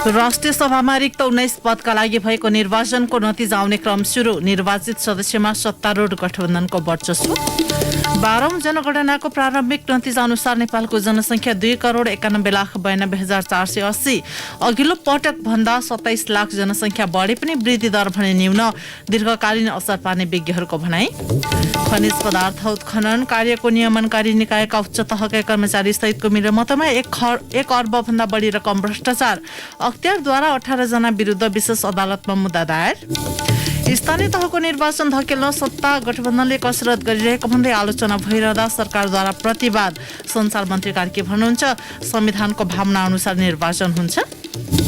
राष्ट्रिय सभामा रिक्त 19 पदका लागि भएको निर्वाचनको नतिजा आउने क्रम सुरु। निर्वाचित सदस्यमा सत्तारूढ गठबन्धनको वर्चस्व। 12औं जनगणनाको प्रारम्भिक नतिजा अनुसार नेपालको जनसङ्ख्या 2,91,92,480। अघिल्लो पटक भन्दा 27 लाख जनसङ्ख्या बढे पनि वृद्धि दर भने न्यून, दीर्घकालीन असर पार्ने विज्ञहरूको भनाई। खनिज पदार्थ उत्खनन कार्यको नियमनकारी निकायका उच्च तहका कर्मचारी सहितको मिलेमतोमा 1 अर्ब भन्दा बढी रकम भ्रष्टाचार। अख्तियारद्वारा 18 जना विरुद्ध विशेष अदालतमा मुद्दा दायर। स्थानीय तहको निर्वाचन धकेल्न सत्ता गठबन्धनले कसरत गरिरहेको भन्दै आलोचना भइरहँदा सरकारद्वारा प्रतिवाद। सञ्चार मन्त्री कार्की भन्नुहुन्छ, संविधानको भावना अनुसार निर्वाचन हुन्छ।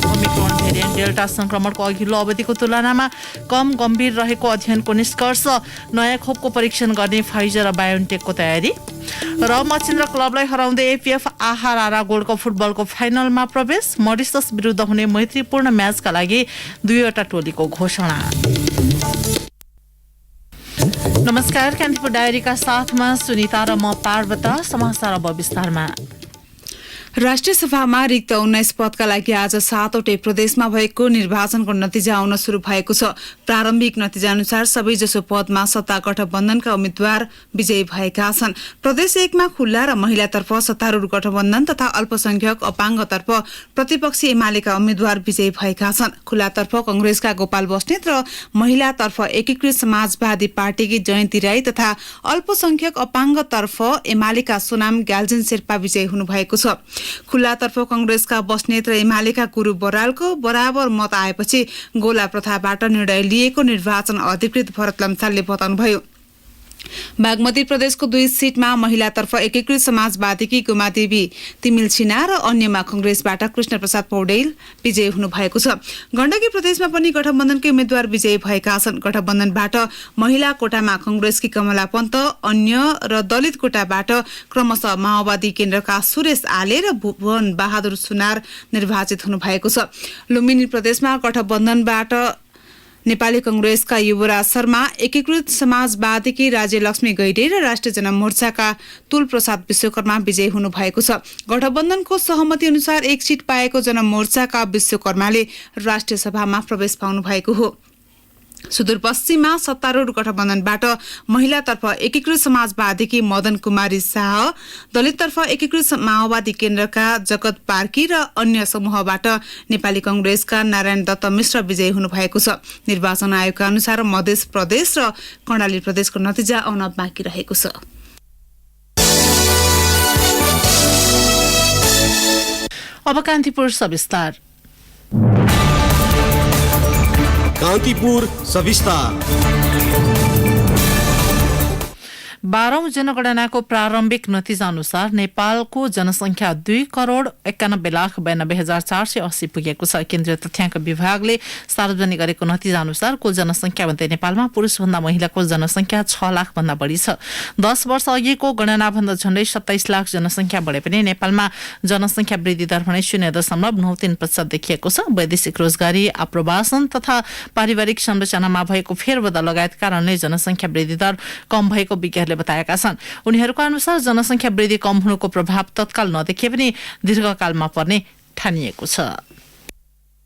ओमिक्रोन भेरिएन्ट डेल्टा संक्रमणको अघिल्लो अवधिको तुलनामा कम गम्भीर रहेको अध्ययनको निष्कर्ष। नयाँ खोपको परीक्षण गर्ने फाइजर र बायोन्टेकको तयारी। र मचिन्द्र क्लबलाई हराउँदै एपीएफ आहारा गोल्डको फुटबलको फाइनलमा प्रवेश। मरिसस विरुद्ध हुने मैत्रीपूर्ण म्याचका लागि 2वटा टोलीको घोषणा। नमस्कार, कान्तिपुर डायरीका साथमा सुनिता र म पार्वता। समाचार अब विस्तारमा। राष्ट्रिय सभामा रिक्त 19 पदका लागि आज 7वटै प्रदेशमा भएको निर्वाचनको नतिजा आउन शुरू भएको छ। प्रारम्भिक नतिजा अनुसार सबैजसो पदमा सत्ता गठबन्धनका उम्मेद्वार विजयी भएका छन्। प्रदेश 1 मा खुल्ला र महिलातर्फ सत्तारूढ गठबन्धन तथा अल्पसंख्यक अपाङ्गतर्फ प्रतिपक्षी एमालेका उम्मेद्वार विजयी भएका छन्। खुल्लातर्फ कंग्रेसका गोपाल बस्नेत र महिलातर्फ एकीकृत समाजवादी पार्टीकी जयन्ती राई तथा अल्पसंख्यक अपाङ्गतर्फ एमालेका सोनाम ग्याल्जन शेर्पा विजयी हुनुभएको छ। खुल्लातर्फ कंग्रेसका बस्नेत र एमालेका गुरु बरालको बराबर मत आएपछि गोला प्रथाबाट निर्णय लिएको निर्वाचन अधिकृत भरत लम्सालले बताउनुभयो। बागमती प्रदेशको 2 सीटमा महिलातर्फ एकीकृत समाजवादीकी गुमादेवी तिमिल छिना र अन्यमा कंग्रेसबाट कृष्ण प्रसाद पौडेल विजयी हुनुभएको छ। गण्डकी प्रदेशमा पनि गठबन्धनकै उम्मेद्वार विजयी भएका छन्। गठबन्धनबाट महिला कोटामा कंग्रेसकी कमला पन्त, अन्य र दलित कोटाबाट क्रमशः माओवादी केन्द्रका सुरेश आले र भुवन बहादुर सुनार निर्वाचित हुनुभएको छ। लुम्बिनी प्रदेशमा गठबन्धनबाट नेपाली कंग्रेसका युवराज शर्मा, एकीकृत समाजवादीकी राज्यलक्ष्मी गैडे र राष्ट्रिय जनमोर्चाका तुल प्रसाद विश्वकर्मा विजयी हुनुभएको छ। गठबन्धनको सहमति अनुसार 1 सीट पाएको जनमोर्चाका विश्वकर्माले राष्ट्रिय सभामा प्रवेश पाउनु भएको हो। सुदूरपश्चिममा सत्तारूढ गठबन्धनबाट महिलातर्फ एकीकृत समाजवादीकी मदन कुमारी शाह, दलिततर्फ एकीकृत माओवादी केन्द्रका जगत पार्की र अन्य समूहबाट नेपाली कंग्रेसका नारायण दत्त मिश्र विजयी हुनुभएको छ। निर्वाचन आयोगका अनुसार मध्य प्रदेश र कर्णाली प्रदेशको नतिजा आउन बाँकी रहेको छ। अब कान्तिपुर सविस्तार। कान्तिपुर सविस्तार। 12औं जनगणनाको प्रारम्भिक नतिजा अनुसार नेपालको जनसङ्ख्या 2,91,92,480 पुगेको छ। केन्द्रीय तथ्याङ्क विभागले सार्वजनिक गरेको नतिजा अनुसार कुल जनसङ्ख्या भन्दै नेपालमा पुरुषभन्दा महिलाको जनसङ्ख्या 6 लाख भन्दा बढी छ। 10 वर्ष अघिको गणनाभन्दा झण्डै 27 लाख जनसङ्ख्या बढे पनि नेपालमा जनसङ्ख्या वृद्धि दर भने 0.93% देखिएको छ। वैदेशिक रोजगारी, आप्रवासन तथा पारिवारिक संरचनामा भएको फेरबदल लगायत कारणले जनसङ्ख्या वृद्धि दर कम भएको विज्ञहरूले बताएका छन्। उनीहरूको अनुसार जनसङ्ख्या वृद्धि कम हुनुको प्रभाव तत्काल नदेखिए पनि दीर्घकालमा पर्ने ठानिएको छ।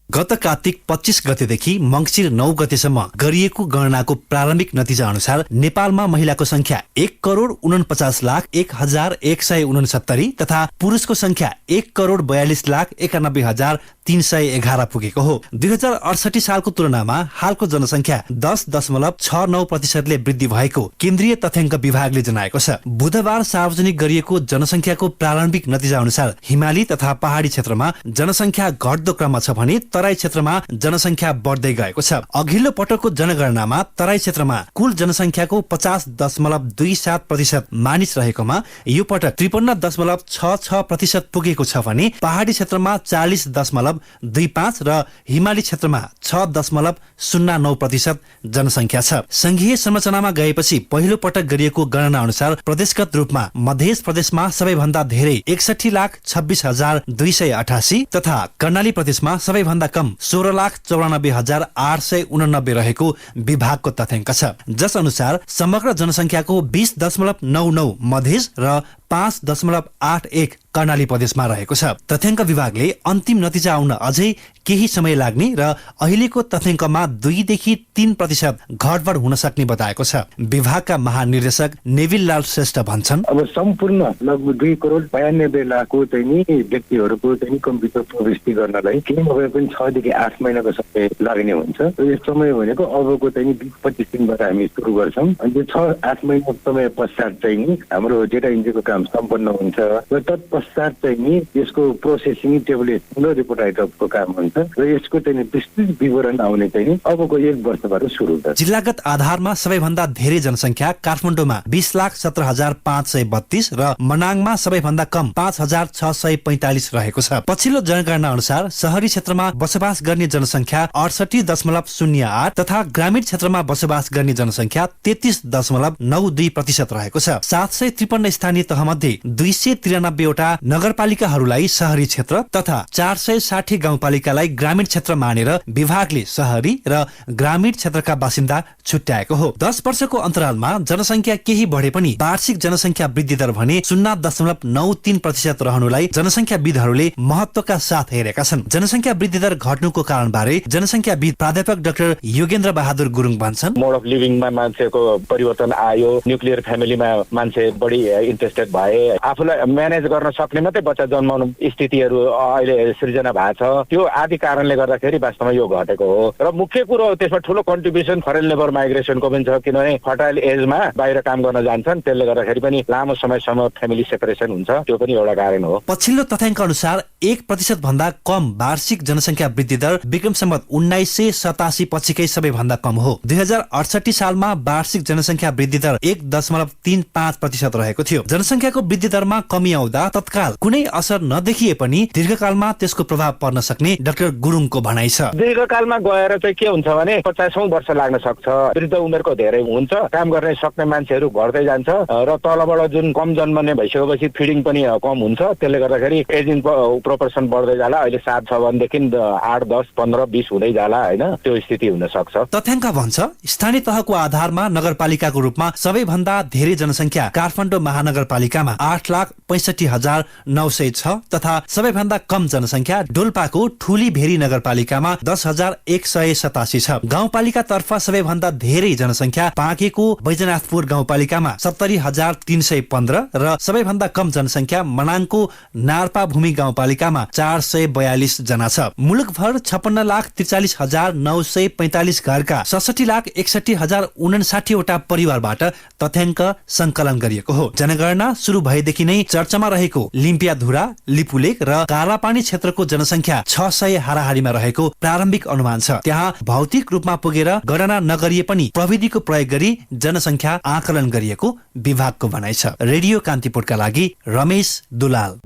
गत कार्तिक 25 गतेदेखि मंगिर 9 गतेसम्म गरिएको गणनाको प्रारम्भिक नतिजा अनुसार नेपालमा महिलाको संख्या 1,49,01,169 तथा पुरुषको संख्या 1,42,91,311 पुगेको हो। 2068 सालको तुलनामा हालको जनसंख्या 10.69% वृद्धि भएको केन्द्रीय तथ्याङ्क विभागले जनाएको छ। बुधबार सार्वजनिक गरिएको जनसंख्याको प्रारम्भिक नतिजा अनुसार हिमाली तथा पहाडी क्षेत्रमा जनसंख्या घट्दो क्रममा छ भने तराई क्षेत्रमा जनसंख्या बढ्दै गएको छ। अघिल्लो पटकको जनगणनामा तराई क्षेत्रमा कुल जनसंख्याको 50.27% मानिस रहेकोमा यो पटक 53.66% पुगेको छ भने पहाडी क्षेत्रमा 40.25 र हिमाली क्षेत्रमा 6.09% जनसंख्या छ। संघीय संरचनामा गएपछि पहिलो पटक गरिएको गणना अनुसार प्रदेशगत रूपमा मध्य प्रदेशमा सबैभन्दा धेरै 61,26,288 तथा कर्णाली प्रदेशमा सबैभन्दा कम 16,94,889 रहेको विभागको तथ्याङ्क छ। जस अनुसार समग्र जनसंख्याको 20.99 मधेस र 5.81 कर्णाली प्रदेशमा रहेको छ। तथ्याङ्क विभागले अन्तिम नतिजा आउन अझै केही समय लाग्ने र अहिलेको तथ्याङ्कमा 2 देखि 3% घटबढ हुन सक्ने बताएको छ। विभागका महानिर्देशक नेविल लाल श्रेष्ठ भन्छन्, अब सम्पूर्ण लगभग 2 करोड 92 लाखको चाहिँ नि व्यक्तिहरूको चाहिँ कम्प्युटर प्रविष्टि गर्नलाई केही नभए पनि 6 देखि 8 महिनाको समय लाग्ने हुन्छ। यो समय भनेको अबको चाहिँ 20-25 दिनबाट हामी सुरु गर्छौँ अनि त्यो 6-8 महिना समय पश्चात चाहिँ नि हाम्रो डेटा इन्ट्रीको काम सम्पन्न हुन्छ र तत्पश्चात चाहिँ नि यसको प्रोसेसिङ, टेबुलेसन र रिपोर्ट राइटअपको काम हुन्छ र यसको चाहिँ विस्तृत विवरण आउने चाहिँ अबको 1 वर्षबाट सुरु हुन्छ। जिल्लागत आधारमा सबैभन्दा धेरै जनसङ्ख्या काठमाडौँमा 20,17,532 र मनाङमा सबैभन्दा कम 5,645 रहेको छ। पछिल्लो जनगणना अनुसार शहरी क्षेत्रमा बसोबास गर्ने जनसङ्ख्या 68.08 तथा ग्रामीण क्षेत्रमा बसोबास गर्ने जनसङ्ख्या 33.92% रहेको छ। 753 स्थानीय तहमध्ये 293 वटा नगरपालिकाहरूलाई शहरी क्षेत्र तथा 460 गाउँपालिकालाई ग्रामीण क्षेत्र मानेर विभागले शहरी र ग्रामीण क्षेत्रका बासिन्दा छुट्याएको हो। 10 वर्षको अन्तरालमा जनसङ्ख्या केही बढे पनि वार्षिक जनसङ्ख्या वृद्धि दर भने 0.93% रहनुलाई जनसङ्ख्याविदहरूले महत्वका साथ हेरेका छन्। जनसङ्ख्या वृद्धि दर घट्नुको कारणबारे जनसङ्ख्याविद प्राध्यापक डाक्टर योगेन्द्र बहादुर गुरुङ भन्छन्, मोड अफ लिभिङमा मान्छेको परिवर्तन आयो, न्युक्लियर फ्यामिलीमा मान्छे बढी इन्ट्रेस्टेड भए, आफूलाई म्यानेज गर्न सक्ने मात्रै बच्चा जन्माउनु स्थितिहरू अहिले सृजना भएको छ। त्यो आदि कारणले गर्दाखेरि वास्तवमा यो घटेको हो र मुख्य कुरो त्यसमा ठुलो कन्ट्रिब्युसन फरेन लेबर माइग्रेसनको पनि छ, किनभने फर्टाइल एजमा बाहिर काम गर्न जान्छन्, त्यसले गर्दाखेरि पनि लामो समयसम्म फ्यामिली सेपरेसन हुन्छ, त्यो पनि एउटा कारण हो। पछिल्लो तथ्याङ्क अनुसार 1% भन्दा कम वार्षिक जनसङ्ख्या वृद्धि दर विक्रम सम्वत 1987 पछिकै सबैभन्दा कम हो। 2068 सालमा वार्षिक जनसङ्ख्या वृद्धि दर 1.35% रहेको थियो। जनसङ्ख्याको वृद्धि दरमा कमी आउँदा तत्काल कुनै असर नदेखिए पनि दीर्घकालमा त्यसको प्रभाव पर्न सक्ने डाक्टर गुरुङको भनाइ छ। दीर्घकालमा गएर चाहिँ के हुन्छ भने 50औं वर्ष लाग्न सक्छ, वृद्ध उमेरको धेरै हुन्छ, काम गर्ने सक्ने मान्छेहरू घट्दै जान्छ र तलबाट जुन कम जन्मने भइसकेपछि फिडिङ पनि कम हुन्छ, त्यसले गर्दाखेरि एजिङ प्रोपोर्सन बढ्दै जाला। अहिले 7 छ भनेदेखि 8, 10, 15, 20 हुँदै जाला हैन, त्यो स्थिति हुन सक्छ। तथ्याङ्क भन्छ स्थानीय तहको आधारमा नगरपालिकाको रूपमा सबैभन्दा धेरै जनसङ्ख्या काठमाडौँ महानगरपालिकामा 8,65,906 तथा सबैभन्दा कम जनसङ्ख्या डोल्पाको ठुली भेरी नगरपालिकामा 10,187 छ। गाउँपालिका तर्फ सबैभन्दा धेरै जनसङ्ख्या पाकेको बैजनाथपुर गाउँपालिकामा 70,315 र सबैभन्दा कम जनसङ्ख्या मनाङको नार्पा भूमि गाउँपालिकामा 442 जना छ। मुलुकभर 56,43,945 घरका 66,61,059 वटा परिवारबाट तथ्याङ्क संकलन गरिएको हो। जनगणना सुरु भएदेखि नै चर्चामा रहेको लिम्पियाधुरा, लिपुलेक र कालापानी क्षेत्रको जनसङ्ख्या 600 हाराहारीमा रहेको प्रारम्भिक अनुमान छ। त्यहाँ भौतिक रूपमा पुगेर गणना नगरिए पनि प्रविधिको प्रयोग गरी जनसङ्ख्या आकलन गरिएको विभागको भनाइ छ। रेडियो कान्तिपुरका लागि रमेश दुलाल।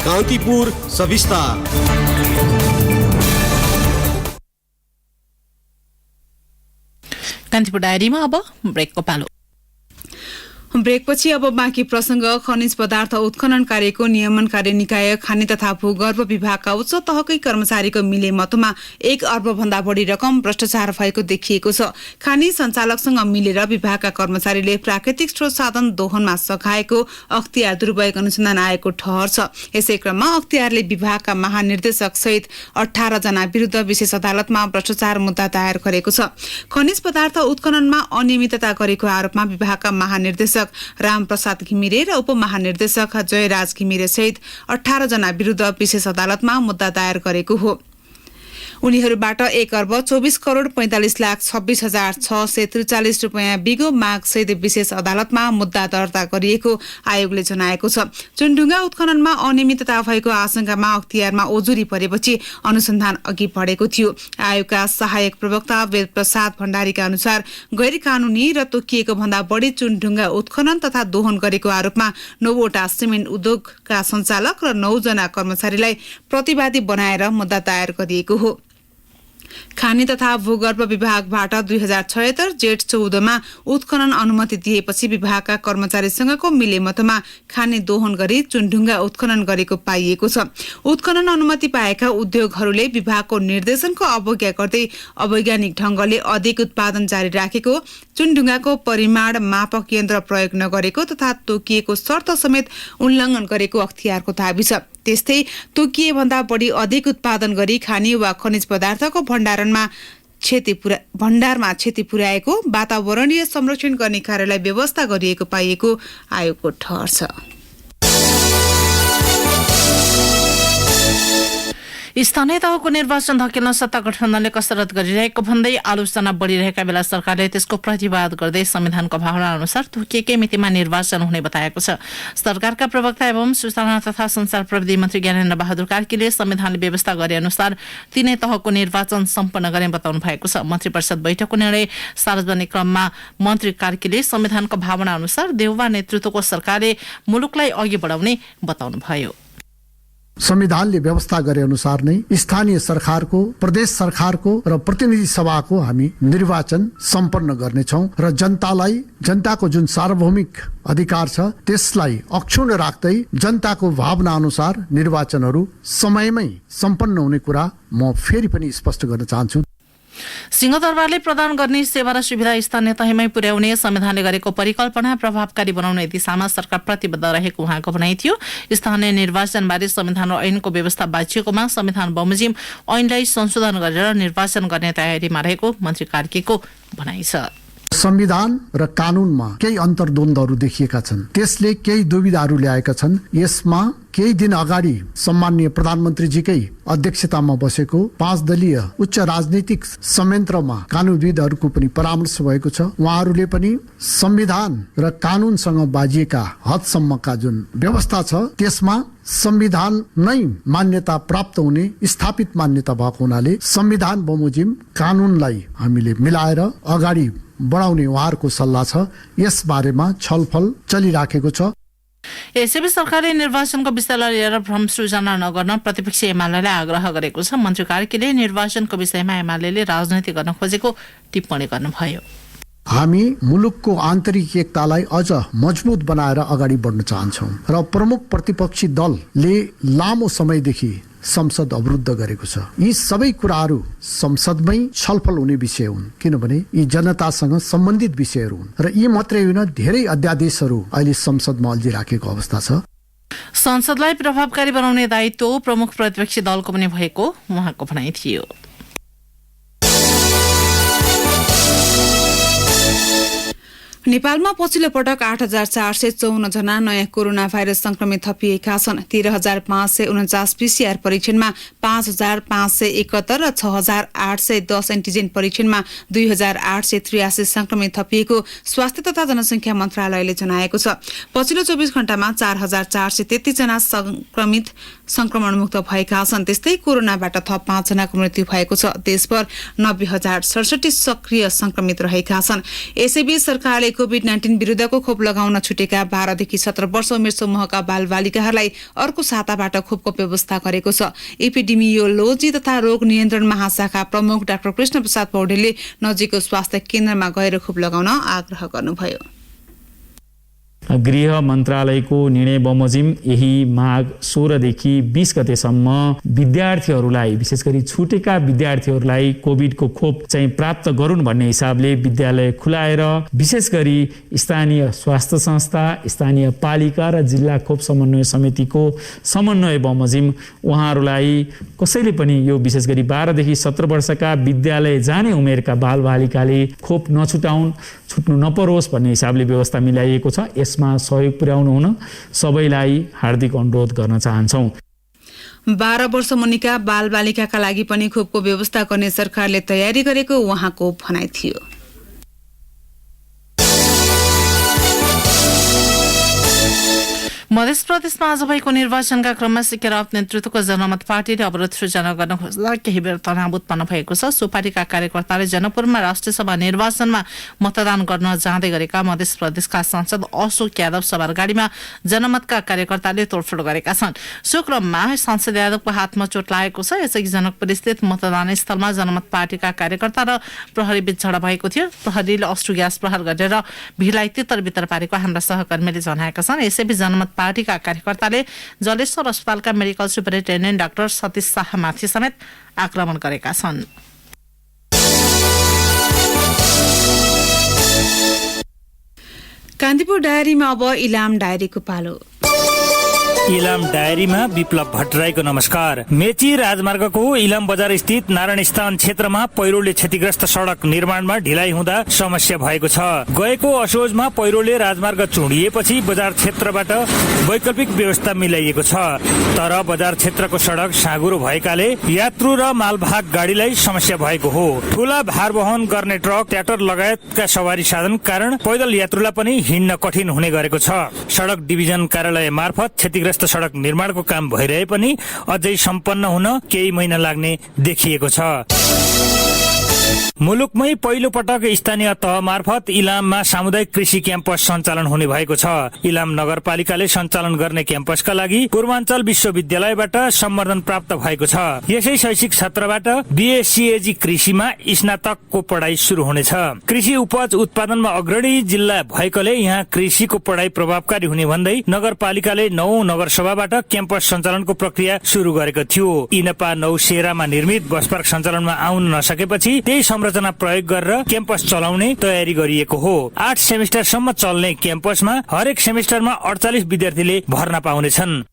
कान्तिपुर सविस्तार। कान्तिपुर डायरीमा अब ब्रेकको पालो। ब्रेकपछि अब बाँकी प्रसंग। खनिज पदार्थ उत्खनन कार्यको नियमनकारी निकाय खानी तथा भूगर्भ विभागका उच्च तहकै कर्मचारीको मिलेमतोमा 1 अर्ब भन्दा बढी रकम भ्रष्टाचार भएको देखिएको छ। खानी सञ्चालकसँग मिलेर विभागका कर्मचारीले प्राकृतिक स्रोत साधन दोहनमा सघाएको अख्तियार दुरुपयोग अनुसन्धान आएको ठहर छ। यसै क्रममा अख्तियारले विभागका महानिर्देशक सहित 18 जना विरुद्ध विशेष अदालतमा भ्रष्टाचार मुद्दा दायर गरेको छ। खनिज पदार्थ उत्खननमा अनियमितता गरेको आरोपमा विभागका महानिर्देशक रामप्रसाद घिमिरे र उपमहानिर्देशक जयराज घिमिरे सहित 18 जना विरुद्ध विशेष अदालतमा मुद्दा दायर गरेको हो। उनीहरूबाट 1 अर्ब 24 करोड 45,26,643 रुपियाँ बिगो माग सहित विशेष अदालतमा मुद्दा दर्ता गरिएको आयोगले जनाएको छ। चुनढुङ्गा उत्खननमा अनियमितता भएको आशंकामा अख्तियारमा ओजुरी परेपछि अनुसन्धान अघि बढेको थियो। आयोगका सहायक प्रवक्ता वेद प्रसाद भण्डारीका अनुसार गैर कानूनी र तोकिएको भन्दा बढी चुनढुङ्गा उत्खनन तथा दोहन गरेको आरोपमा 9 वटा सिमेन्ट उद्योगका सञ्चालक र 9 जना कर्मचारीलाई प्रतिवादी बनाएर मुद्दा दायर गरिएको हो। खानी तथा भूगर्भ विभागबाट 2076 जेठ 14 मा उत्खनन अनुमति दिएपछि विभागका कर्मचारीसँगको मिलेमतोमा खानी दोहन गरी चुनढुङ्गा उत्खनन गरेको पाइएको छ। उत्खनन अनुमति पाएका उद्योगहरूले विभागको निर्देशनको अवज्ञा गर्दै अवैज्ञानिक ढंगले अधिक उत्पादन जारी राखेको चुनढुङ्गाको परिमाण मापक यन्त्र प्रयोग नगरेको तथा तोकिएको शर्त समेत उल्लङ्घन गरेको अख्तियारको दाबी छ। त्यस्तै तोकिएभन्दा बढी अधिक उत्पादन गरी खाने वा खनिज पदार्थको भण्डारमा क्षति पुर्याएको वातावरणीय संरक्षण गर्ने कार्यलाई व्यवस्था गरिएको पाइएको आयोगको ठहर छ। स्थानीय तहको निर्वाचन धकेल्न सत्ता गठबन्धनले कसरत गरिरहेको भन्दै आलोचना बढ़िरहेका बेला सरकारले त्यसको प्रतिवाद गर्दै संविधानको भावना अनुसार तोकिएकै मितिमा निर्वाचन हुने बताएको छ। सरकारका प्रवक्ता एवं सूचना तथा संचार प्रविधि मन्त्री ज्ञानेन्द्र बहादुर कार्कीले संविधानले व्यवस्था गरे अनुसार तीनै तहको निर्वाचन सम्पन्न गर्ने बताउनु भएको छ। मन्त्री परिषद बैठकको निर्णय सार्वजनिक क्रममा मन्त्री कार्कीले संविधानको भावना अनुसार देउवा नेतृत्वको सरकारले मुलुकलाई अघि बढाउने बताउनुभयो। संविधानले व्यवस्था गरे अनुसार नै स्थानीय सरकारको, प्रदेश सरकारको र प्रतिनिधि सभाको हामी निर्वाचन सम्पन्न गर्नेछौं र जनताको जुन सार्वभौमिक अधिकार छ त्यसलाई अक्षुण्ण राख्दै जनताको भावना अनुसार निर्वाचनहरू समयमै सम्पन्न हुने कुरा म फेरि पनि स्पष्ट गर्न चाहन्छु। सिंहदरबारले प्रदान गर्ने सेवा र सुविधा स्थानीय तहमै पुर्याउने संविधानले गरेको परिकल्पना प्रभावकारी बनाउने दिशामा सरकार प्रतिबद्ध रहेको उहाँको भनाइ थियो। स्थानीय निर्वाचनबारे संविधान र ऐनको व्यवस्था बाँचिएकोमा संविधान बमोजिम ऐनलाई संशोधन गरेर निर्वाचन गर्ने तयारीमा रहेको मन्त्री कार्कीको भनाइ छ। संविधान र कानूनमा केही अन्तर्द्वन्द्वहरू देखिएका छन्, त्यसले केही दुविधाहरू ल्याएका छन्। यसमा केही दिन अगाडि सम्माननीय प्रधानमन्त्रीजीकै अध्यक्षतामा बसेको 5 दलीय उच्च राजनीतिक संयन्त्रमा कानूनविदहरूको पनि परामर्श भएको छ। उहाँहरूले पनि संविधान र कानूनसँग बाजिएका हदसम्मका जुन व्यवस्था छ त्यसमा संविधान नै मान्यता प्राप्त हुने स्थापित मान्यता भएको हुनाले संविधान बमोजिम कानूनलाई हामीले मिलाएर अगाडि बढाउने उहाँहरूको सल्लाह छ। यस बारेमा छलफल चलिराखेको छ। यसैबीच सरकारले निर्वाचनको विषयलाई लिएर भ्रम सृजना नगर्न प्रतिपक्ष एमालेलाई आग्रह गरेको छ। मन्त्री कार्कीले निर्वाचनको विषयमा एमालेले राजनीति गर्न खोजेको टिप्पणी गर्नुभयो। हामी मुलुकको आन्तरिक एकतालाई अझ मजबुत बनाएर अगाडि बढ्न चाहन्छौं र प्रमुख प्रतिपक्षी दलले लामो समयदेखि संसद अवरुद्ध गरेको छ। यी सबै कुराहरू संसदमै छलफल हुने विषय हुन्, किनभने यी जनतासँग सम्बन्धित विषयहरू हुन् र यी मात्रै होइन, धेरै अध्यादेशहरू अहिले संसदमा अल्झिराखेको अवस्था छ। संसदलाई प्रभावकारी बनाउने दायित्व प्रमुख प्रतिपक्षी दलको पनि भएको उहाँको भनाइ थियो। नेपालमा पछिल्लो पटक 8,454 जना नयाँ कोरोना भाइरस संक्रमित थपिएका छन्। 13,549 पीसीआर परीक्षणमा 5,571 र 6,810 एन्टिजेन परीक्षणमा 2,883 संक्रमित थपिएको स्वास्थ्य तथा जनसंख्या मन्त्रालयले जनाएको छ। पछिल्लो 24 घण्टामा 4,433 जना संक्रमण मुक्त भएका छन्। त्यस्तै कोरोनाबाट थप 5 जनाको मृत्यु भएको छ। देशभर 90,067 सक्रिय संक्रमित रहेका छन्। यसैबीच सरकारले कोभिड-19 विरुद्धको खोप लगाउन छुटेका 12 देखि 17 वर्ष उमेर समूहका बालबालिकाहरूलाई अर्को साताबाट खोपको व्यवस्था गरेको छ। एपिडेमियोलोजी तथा रोग नियन्त्रण महाशाखा प्रमुख डाक्टर कृष्ण प्रसाद पौडेलले नजिकको स्वास्थ्य केन्द्रमा गएर खोप लगाउन आग्रह गर्नुभयो। गृह मन्त्रालयको निर्णय बमोजिम यही माघ 16 देखि 20 गतेसम्म विद्यार्थीहरूलाई, विशेष गरी छुटेका विद्यार्थीहरूलाई कोभिडको खोप चाहिँ प्राप्त गरून् भन्ने हिसाबले विद्यालय खुलाएर विशेष गरी स्थानीय स्वास्थ्य संस्था, स्थानीय पालिका र जिल्ला खोप समन्वय समितिको समन्वय बमोजिम उहाँहरूलाई कसैले पनि यो विशेष गरी 12 देखि 17 वर्षका विद्यालय जाने उमेरका बालबालिकाले खोप छुट्नु नपरोस् भन्ने हिसाबले व्यवस्था मिलाइएको छ। यसमा सहयोग पुर्याउनु हुन सबैलाई हार्दिक अनुरोध गर्न चाहन्छौं। 12 वर्ष मुनिका बालबालिकाका लागि पनि खोपको व्यवस्था गर्ने सरकारले तयारी गरेको उहाँको भनाइ थियो। मध्य प्रदेशमा आज भएको निर्वाचनका क्रममा सिके राउत नेतृत्वको जनमत पार्टीले अवरोध सृजना गर्न खोज्दा केही बेर तनाव उत्पन्न भएको छ। सो पार्टीका कार्यकर्ताले जनकपुरमा राष्ट्रिय सभा निर्वाचनमा मतदान गर्न जाँदै गरेका मध्य प्रदेशका सांसद अशोक यादव सवार गाडीमा जनमतका कार्यकर्ताले तोडफोड गरेका छन्। सो क्रममा सांसद यादवको हातमा चोट लागेको छ। यसअघि जनकपुर स्थित मतदान स्थलमा जनमत पार्टीका कार्यकर्ता र प्रहरी बीच झडप भएको थियो। प्रहरीले अश्रु ग्यास प्रहार गरेर भिडलाई तितर-बितर पारेको हाम्रा सहकर्मीले जनाएका छन्। यसैबीच जनमत पार्टीका कार्यकर्ताले जलेश्वर अस्पतालका मेडिकल सुपरिन्टेन्डेन्ट डाक्टर सतीश शाहमाथि समेत आक्रमण गरेका छन्। कान्तिपुर डायरीमा अब इलाम डायरीको पालो। इलाम डायरीमा विप्लव भट्टराईको नमस्कार। मेची राजमार्गको इलाम बजार स्थित नारायण स्थान क्षेत्रमा पहिरोले क्षतिग्रस्त सड़क निर्माणमा ढिलाइ हुँदा समस्या भएको छ। गएको असोजमा पहिरोले राजमार्ग चुडिएपछि बजार क्षेत्रबाट वैकल्पिक व्यवस्था मिलाइएको छ, तर बजार क्षेत्रको सड़क साँगुरो भएकाले यात्रु र मालवाहक गाडीलाई समस्या भएको हो। ठूला भार वहन गर्ने ट्रक, ट्र्याक्टर लगायतका सवारी साधन कारण पैदल यात्रुलाई पनि हिँड्न कठिन हुने गरेको छ। सड़क डिभिजन कार्यालय मार्फत क्षतिग्रस्त सड़क निर्माणको काम भइरहे पनि अझै सम्पन्न हुन केही महिना लाग्ने देखिएको छ। मुलुकमै पहिलो पटक स्थानीय तह मार्फत इलाममा सामुदायिक कृषि क्याम्पस सञ्चालन हुने भएको छ। इलाम नगरपालिकाले सञ्चालन गर्ने क्याम्पसका लागि पूर्वाञ्चल विश्वविद्यालयबाट सम्वर्धन प्राप्त भएको छ। यसै शैक्षिक सत्रबाट बीएससीएजी कृषिमा स्नातकको पढाइ शुरू हुनेछ। कृषि उपज उत्पादनमा अग्रणी जिल्ला भएकोले यहाँ कृषिको पढाइ प्रभावकारी हुने भन्दै नगरपालिकाले 9 नगरसभाबाट क्याम्पस सञ्चालनको प्रक्रिया शुरू गरेको थियो। इनपा 9 सेरामा निर्मित बस पार्क सञ्चालनमा आउन नसकेपछि त्यही संरचना प्रयोग गरेर क्याम्पस चलाउने तयारी गरिएको हो। 8 सेमिस्टरसम्म चल्ने क्याम्पसमा हरेक सेमिस्टरमा 48 विद्यार्थीले भर्ना पाउनेछन्।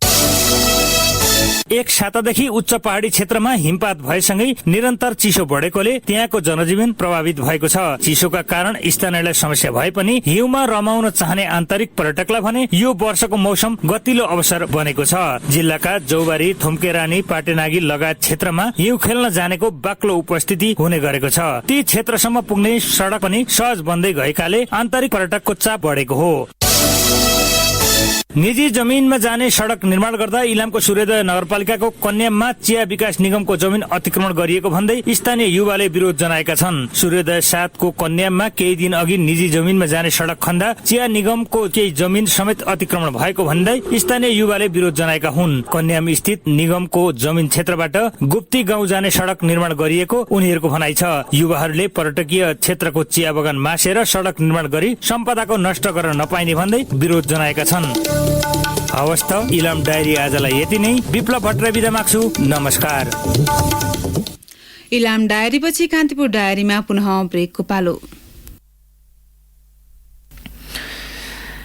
एक सातादेखि उच्च पहाडी क्षेत्रमा हिमपात भएसँगै निरन्तर चिसो बढेकोले त्यहाँको जनजीवन प्रभावित भएको छ। चिसोका कारण स्थानीयलाई समस्या भए पनि हिउँमा रमाउन चाहने आन्तरिक पर्यटकलाई भने यो वर्षको मौसम गतिलो अवसर बनेको छ। जिल्लाका जौबारी, थुम्केरानी, पाटेनागी लगायत क्षेत्रमा हिउँ खेल्न जानेको बाक्लो उपस्थिति हुने गरेको छ। ती क्षेत्रसम्म पुग्ने सडक पनि सहज बन्दै गएकाले आन्तरिक पर्यटकको चाप बढेको हो। निजी जमिनमा जाने सड़क निर्माण गर्दा इलामको सूर्योदय नगरपालिकाको कन्याममा चिया विकास निगमको जमिन अतिक्रमण गरिएको भन्दै स्थानीय युवाले विरोध जनाएका छन्। सूर्योदय 7 को कन्याममा केही दिन अघि निजी जमिनमा जाने सड़क खन्दा चिया निगमको केही जमिन समेत अतिक्रमण भएको भन्दै स्थानीय युवाले विरोध जनाएका हुन्। कन्याम स्थित निगमको जमिन क्षेत्रबाट गुप्ती गाउँ जाने सड़क निर्माण गरिएको उनीहरूको भनाइ छ। युवाहरूले पर्यटकीय क्षेत्रको चिया बगान मासेर सड़क निर्माण गरी सम्पदाको नष्ट गर्न नपाइने भन्दै विरोध जनाएका छन्। हवस् त, इलाम डायरी आजलाई यति नै। विप्लव भट्टराई बिदा माग्छु, नमस्कार। इलाम डायरी पछि कान्तिपुर डायरीमा पुनः ब्रेकको पालो।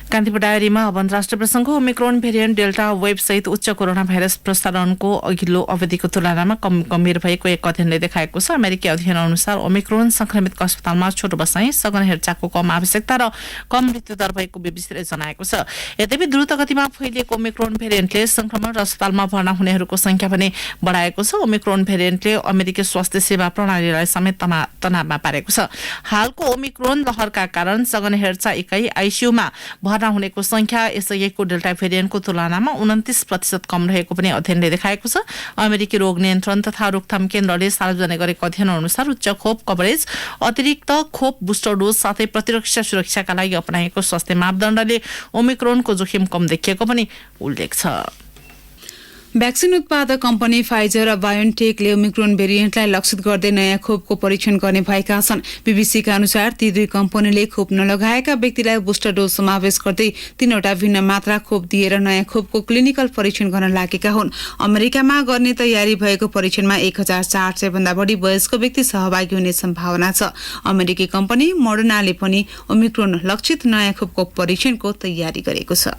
कान्तिपुर डायरीमा अब अन्तर्राष्ट्रिय प्रसङ्ग। ओमिक्रोन भेरिएन्ट डेल्टा वेब सहित उच्च कोरोना भाइरस प्रसारणको अघिल्लो अवधिको तुलनामा कम गम्भीर भएको एक अध्ययनले देखाएको छ। अमेरिकी अध्ययन अनुसार ओमिक्रोन संक्रमितको अस्पतालमा छोटो बसाई, सघन हेरचाहको कम आवश्यकता र कम मृत्युदर भएको बीबीसीले जनाएको छ। यद्यपि द्रुत गतिमा फैलिएको ओमिक्रोन भेरिएन्टले संक्रमण र अस्पतालमा भर्ना हुनेहरूको संख्या पनि बढाएको छ। ओमिक्रोन भेरिएन्टले अमेरिकी स्वास्थ्य सेवा प्रणालीलाई समेत तनावमा पारेको छ। हालको ओमिक्रोन लहरका कारण सघन हेरचाह इकाइ आइसियूमा भर्ना हुनेको संख्या यसैको डेल्टा भेरिएन्टको तुलनामा 29% कम रहेको पनि अध्ययनले देखाएको छ। अमेरिकी रोग नियन्त्रण तथा रोकथाम केन्द्रले सार्वजनिक गरेको अध्ययन अनुसार उच्च खोप कभरेज, अतिरिक्त खोप, बुस्टर डोज साथै प्रतिरक्षा सुरक्षाका लागि अपनाएको स्वास्थ्य मापदण्डले ओमिक्रोनको जोखिम कम देखिएको पनि उल्लेख छ। भ्याक्सिन उत्पादक कम्पनी फाइजर र बायोनटेकले ओमिक्रोन भेरिएन्टलाई लक्षित गर्दै नयाँ खोपको परीक्षण गर्ने भएका छन्। बीबीसीका अनुसार ती दुई कम्पनीले खोप नलगाएका व्यक्तिलाई बुस्टर डोज समावेश गर्दै 3वटा भिन्न मात्रा खोप दिएर नयाँ खोपको क्लिनिकल परीक्षण गर्न लागेका हुन्। अमेरिकामा गर्ने तयारी भएको परीक्षणमा 1400 भन्दा बढी वयस्क व्यक्ति सहभागी हुने सम्भावना छ। अमेरिकी कम्पनी मोडर्नाले पनि ओमिक्रोन लक्षित नयाँ खोपको परीक्षणको तयारी गरेको छ।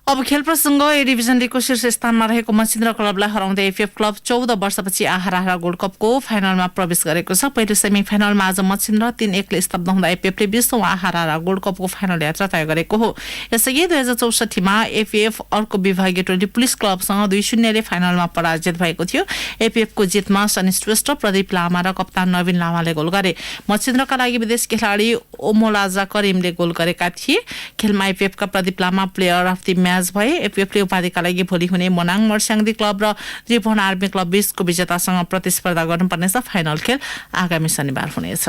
अब खेल प्रसङ्ग। ए डिभिजन लीगको शीर्ष स्थानमा रहेको मच्छिन्द्र क्लबलाई हराउँदै एफएफ क्लब 14 वर्षपछि आहारा गोल्ड कपको फाइनलमा प्रवेश गरेको छ। पहिलो सेमी फाइनलमा आज मच्छिन्द्र 3-1 ले स्तब्ध हुँदा एफएफले 20औं आहारा गोल्ड कपको फाइनल यात्रा तय गरेको हो। यसअघि 2064 मा एफएफ अर्को विभागीय टोली पुलिस क्लबसँग 2-0 ले फाइनलमा पराजित भएको थियो। एफएफको जितमा सनी श्रेष्ठ, प्रदीप लामा र कप्तान नवीन लामाले गोल गरे। मच्छिन्द्रका लागि विदेश खेलाडी ओमोलाजा करिमले गोल गरेका थिए। खेलमा एफएफका प्रदीप लामा प्लेयर अफ द म्याच भए। एफएफले उपाधिका लागि भोलि हुने मोनाङ मर्स्याङदी क्लब र त्रिभुवन आर्मी क्लब बीचको विजेतासँग प्रतिस्पर्धा गर्नुपर्नेछ। फाइनल खेल आगामी शनिबार हुनेछ।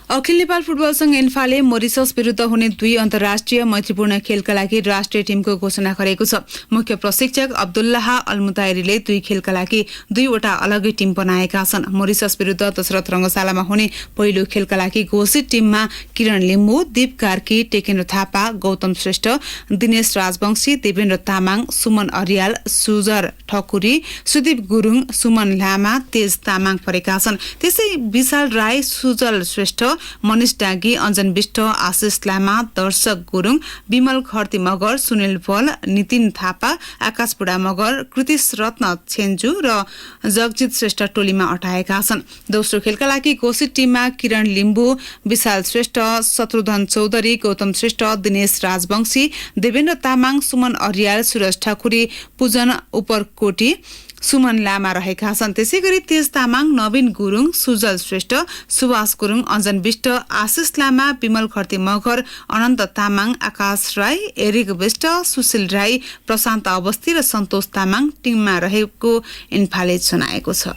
अखिल नेपाल फुटबल संघ एन्फाले मोरिसस विरुद्ध हुने 2 अन्तर्राष्ट्रिय मैत्रीपूर्ण खेलका लागि राष्ट्रिय टिमको घोषणा गरेको छ। मुख्य प्रशिक्षक अब्दुल्लाह अलमुतायरीले 2 खेलका लागि 2 वटा अलग्गै टिम बनाएका छन्। मोरिसस विरुद्ध दशरथ रंगशालामा हुने पहिलो खेलका लागि घोषित टिममा किरण लिम्बू, दीप कार्की, टेकेन्द्र थापा, गौतम श्रेष्ठ, दिनेश राजवंशी, देवेन्द्र तामाङ, सुमन अरियाल, सुजर ठकुरी, सुदीप गुरुङ, सुमन लामा, तेज तामाङ परेका छन्। त्यसै विशाल राई, सुजल श्रेष्ठ, मनिष डाँगी, अञ्जन विष्ट, आशिष लामा, दर्शक गुरुङ, विमल खर्ती मगर, सुनिल भल, नितिन थापा, आकाश बुढा मगर, कृतिश रत्न छेन्जु र जगजित श्रेष्ठ टोलीमा अटाएका छन्। दोस्रो खेलका लागि घोषित टिममा किरण लिम्बू, विशाल श्रेष्ठ, शत्रुधन चौधरी, गौतम श्रेष्ठ, दिनेश राजवंशी, देवेन्द्र तामाङ, सुमन अरियाल, सुरज ठकुरी, पूजन उपरकोटी, सुमन लामा रहेका छन्। त्यसै गरी तेज तामाङ, नवीन गुरुङ, सुजल श्रेष्ठ, सुभाष गुरुङ, अञ्जन विष्ट, आशिष लामा, विमल खर्ती मगर, अनन्त तामाङ, आकाश राई, एरिक विष्ट, सुशील राई, प्रशान्त अवस्थी र सन्तोष तामाङ टिममा रहेको इन्फाले जनाएको छ।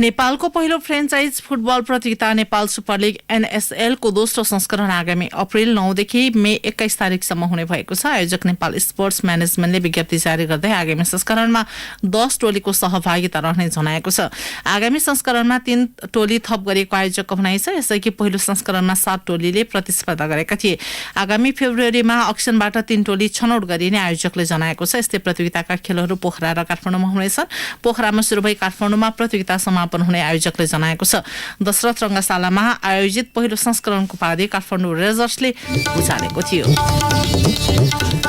नेपालको पहिलो फ्रेन्चाइज फुटबल प्रतियोगिता नेपाल सुपर लिग NSL को दोस्रो संस्करण आगामी अप्रिल 9 देखि मे 21 तारिकसम्म हुने भएको छ। आयोजक नेपाल स्पोर्ट्स म्यानेजमेन्टले विज्ञप्ति जारी गर्दै आगामी संस्करणमा 10 टोलीको सहभागिता रहने जनाएको छ। आगामी संस्करणमा 3 टोली थप गरिएको आयोजकको भनाइ छ। यसैकी पहिलो संस्करणमा 7 टोलीले प्रतिस्पर्धा गरेका थिए। आगामी फेब्रुअरीमा अक्सनबाट 3 टोली छनौट गरिने आयोजकले जनाएको छ। यस्तै प्रतियोगिताका खेलहरू पोखरा र काठमाडौँमा हुनेछन्। पोखरामा सुरु भई काठमाडौँमा प्रतियोगिता समापन हुने आयोजकले जनाएको छ। दशरथ रंगशालामा आयोजित पहिलो संस्करणको उपाधि काठमाडौँ रेजर्सले उचालेको थियो।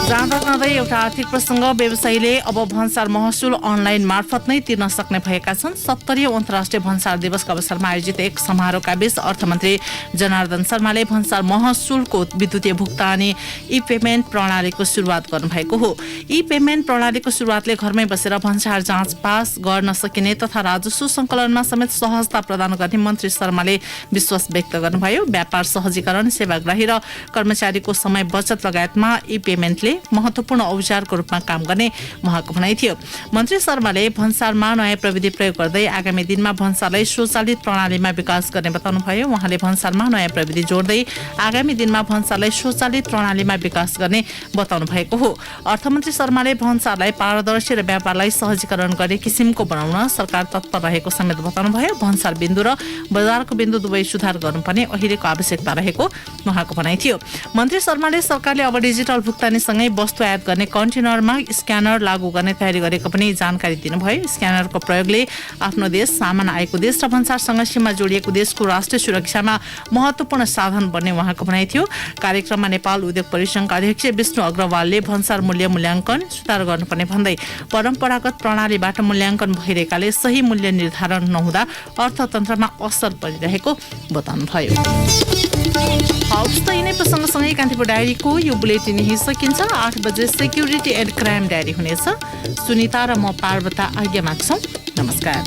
जाँदै एउटा आर्थिक प्रसंग, व्यवसायीले अब भन्सार महसुल अनलाइन मार्फत नै तिर्न सक्ने भएका छन्। 70औं अन्तर्राष्ट्रिय भन्सार दिवसका अवसरमा आयोजित एक समारोहका बीच अर्थमन्त्री जनार्दन शर्माले भन्सार महसुलको विद्युतीय भुक्तानी ई-पेमेन्ट प्रणालीको सुरुवात गर्नुभएको हो। ई-पेमेन्ट प्रणालीको सुरुवातले घरमै बसेर भन्सार जाँच पास गर्न सकिने तथा राजस्व संकलनमा समेत सहजता प्रदान गर्ने मन्त्री शर्माले विश्वास व्यक्त गर्नुभयो। व्यापार सहजीकरण, सेवाग्राही र कर्मचारीको समय बचत लगायतमा ई-पेमेन्टले महत्वपूर्ण औजारको रूपमा काम गर्ने उहाँको भनाइ थियो। मन्त्री शर्माले भन्सारमा नयाँ प्रविधि प्रयोग गर्दै आगामी दिनमा भन्सारलाई स्वचालित प्रणालीमा विकास गर्ने बताउनुभयो। उहाँले भन्सारमा नयाँ प्रविधि जोड्दै आगामी दिनमा भन्सारलाई स्वचालित प्रणालीमा विकास गर्ने बताउनु भएको हो। अर्थमन्त्री शर्माले भन्सारलाई पारदर्शी र व्यापारलाई सहजीकरण गर्ने किसिमको बनाउन सरकार तत्पर रहेको समेत बताउनुभयो। भन्सार बिन्दु र बजारको बिन्दु दुवै सुधार गर्नुपर्ने अहिलेको आवश्यकता रहेको उहाँको भनाइ थियो। मन्त्री शर्माले सरकारले अब डिजिटल भुक्तानीसँगै वस्तु आयात गर्ने कन्टेनरमा स्क्यानर लागू गर्ने तयारी गरेको पनि जानकारी दिनुभयो। स्क्यानरको प्रयोगले आफ्नो देश, सामान आएको देश र भन्सारसँग सीमा जोडिएको देशको राष्ट्रिय सुरक्षामा महत्वपूर्ण साधन बन्ने उहाँको भनाइ थियो। कार्यक्रममा नेपाल उद्योग परिसंघका अध्यक्ष विष्णु अग्रवालले भन्सार मूल्याङ्कन सुधार गर्नुपर्ने भन्दै परम्परागत प्रणालीबाट मूल्याङ्कन भइरहेकाले सही मूल्य निर्धारण नहुँदा अर्थतन्त्रमा असर परिरहेको बताउनुभयो। हवस् त यिनै प्रसङ्गसँगै कान्तिपुर डायरीको यो बुलेटिन यही सकिन्छ। 8 बजे सेक्युरिटी एन्ड क्राइम डायरी हुनेछ। सुनिता र म पार्वता आज्ञा माग्छौँ। नमस्कार।